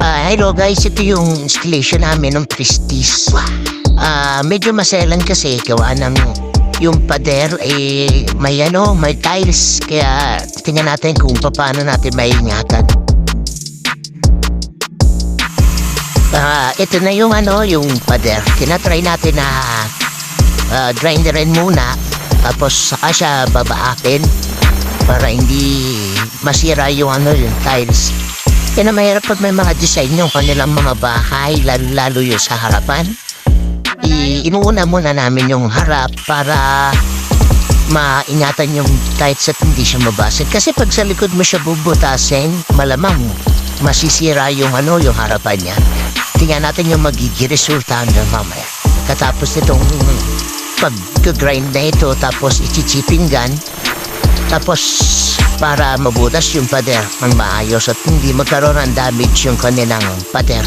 Hello guys, ito yung installation namin ng Prestige. Medyo maselan kasi gawa ng yung pader may tiles, kaya tingnan natin kung paano natin maiingatan. Ito na yung yung pader. Tinatry natin na grinderin muna, tapos saka siya babaakin para hindi masira yung yung tiles. Yan ang mahirap pag may mga design yung kanilang mga bahay, lalo yung sa harapan. Inuuna muna namin yung harap para maingatan yung tiles at hindi siya mabasag. Kasi pag sa likod mo siya bubutasin, malamang masisira yung yung harapan niya. Tingnan natin yung magiging resulta hanggang mamaya. Katapos nitong pag-grind na ito, tapos ichichipingan, tapos para mabutas yung pader ng maayos at hindi magkaroon ng damage yung kanilang pader.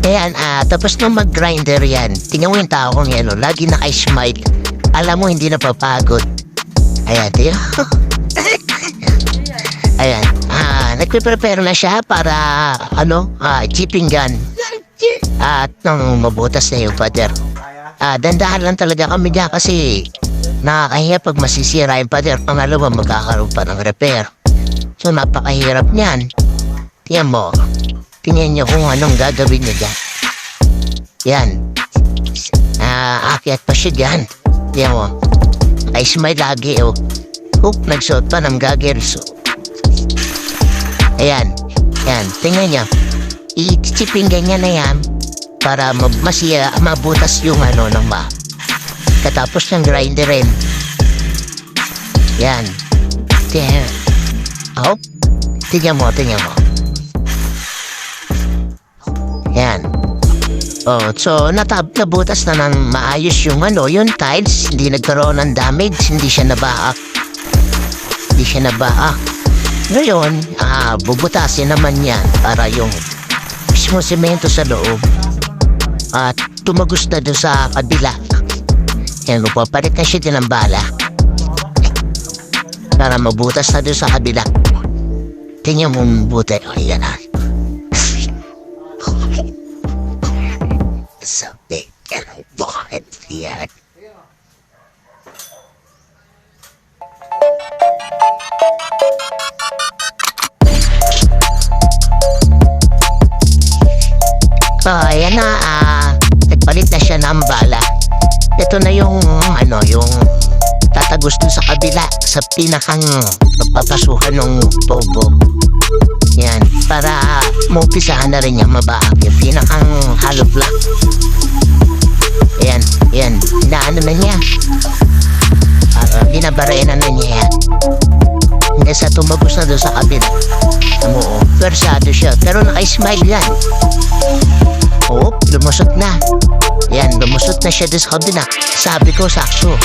Ayan, tapos nung mag-grinder yan, tingnan mo yung tao kong yan, lagi naka-smile. Alam mo, hindi napapagod. Ayan, tiyo. Ayan, nagpe-prepare na siya para, chipping gun. At nung mabutas na yung pader. Dandahan lang talaga kami dyan kasi nakakahiya pag masisira yung pader. Pangalawa, magkakaroon pa ng repair. So, napakahirap niyan. Tingnan mo. Tingnan niyo kung anong gagawin niya dyan. Yan. Akyat pa siya dyan. Tingnan mo. Ay smile lagi nagsuot pa ng goggles. Ayan. Yan. Tingnan niyo. I-chipingan niya na yan para mabutas yung ng katapos ng grinderin. Yan. Tingnan. Tingnan mo. Yan. So nabutas na ng maayos yung yung tiles, hindi nagkaroon ng damage, hindi siya nabaak. Ngayon, bubutasin naman yan para yung mismo semento sa loob at tumagos na doon sa kabila. Yan, papalit na siya din ng bala para mabutas na doon sa kabila. Tingnan mo buti. Ayan na. Something and I want yan. Ayan na, nagpalit na siya ng bala. Ito na yung yung tatagos dun sa kabila, sa pinakang papasukan ng tubo. Yan, para maumpisahan na rin niya mabaak yung pinakang hollow block. Yan, inaano na niya. Binabarena na niya yan. Hindi sa tumagos na doon sa kabila. Persado siya, pero naka-smile yan. Lumusot na. Yan, lumusot na siya doon sa kabila. Sabi ko, sakto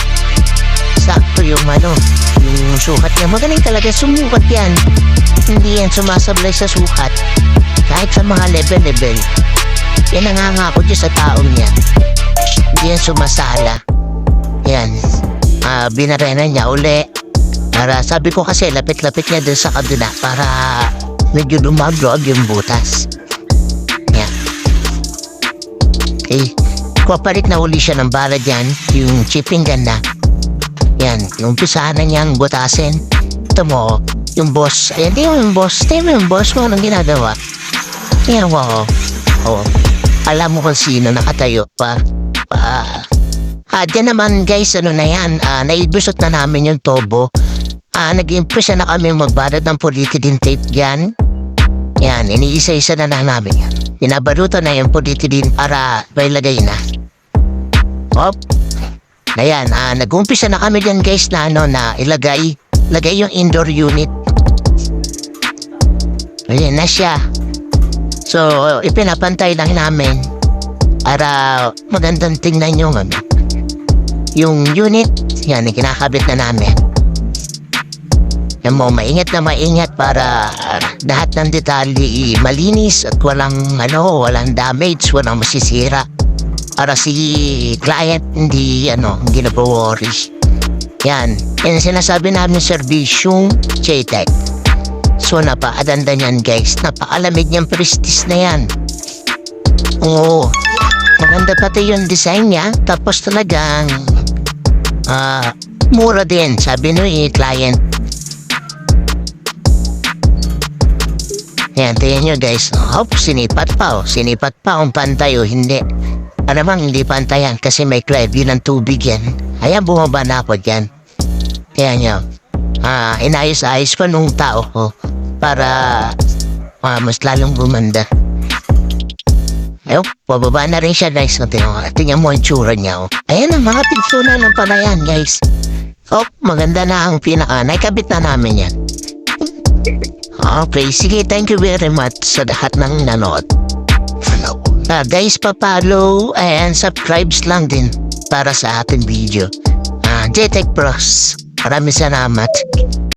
yung yung sukat niya. Magaling talaga, sumukat yan. Hindi yan sumasablay sa sukat. Kahit sa mga level. Yan nangangako dyan sa taong yan. Hindi yan sumasala. Yan. Binarena niya uli. Para sabi ko kasi lapit-lapit niya dun sa kabila para medyo lumagrog yung butas. Yan. Okay. Papalit na uli siya ng bala dyan. Yung chipping gun na. Yan. Yung umpisahan na niyang butasin. Ito mo. Yung boss. Ayan, yung boss. Yung boss mo anong ginagawa. Yan mo. Alam mo kung sino nakatayo pa. Diyan naman guys, na yan. Naibusot na namin yung tubo. Nag-impress na kami magbalot ng polyethylene tape dyan. Yan, iniisa-isa na namin yan. Pinabarutan na yung polyethylene para mailagay na. Ayan, nag-umpisa na kami dyan guys na ilagay yung indoor unit. Ayan na siya. So, ipinapantay lang namin. para magandang tingnan yung unit. Yan, kinakabit na namin. Yan mo, maingat na maingat para lahat ng detalye malinis at walang damage, walang masisira. Para si client hindi nag-worry. Yan sinasabi namin serbisyong JTech. So napakaganda niyan guys, napakalamig niyang Prestige na yan. Oo, maganda pati yung design niya. Tapos talagang mura din, sabi ni client. Yan, tingnan nyo guys. Sinipat pa ang pantay hindi. Hindi pantayan kasi may clavy ng tubig yan. Ayan, bumaba na ako dyan. Kaya nyo, inayos-ayos pa nung tao ko para mas lalong gumanda. Ayun, pababa na rin siya guys. Tingnan mo ang tsura niya. Ayan ang mga pigsuna ng palayan guys. Maganda na ang naikabit na namin yan. Okay, sige, thank you very much sa lahat ng nanood. Guys, pa-follow and subscribes lang din para sa ating video. JTech Pros, maraming salamat.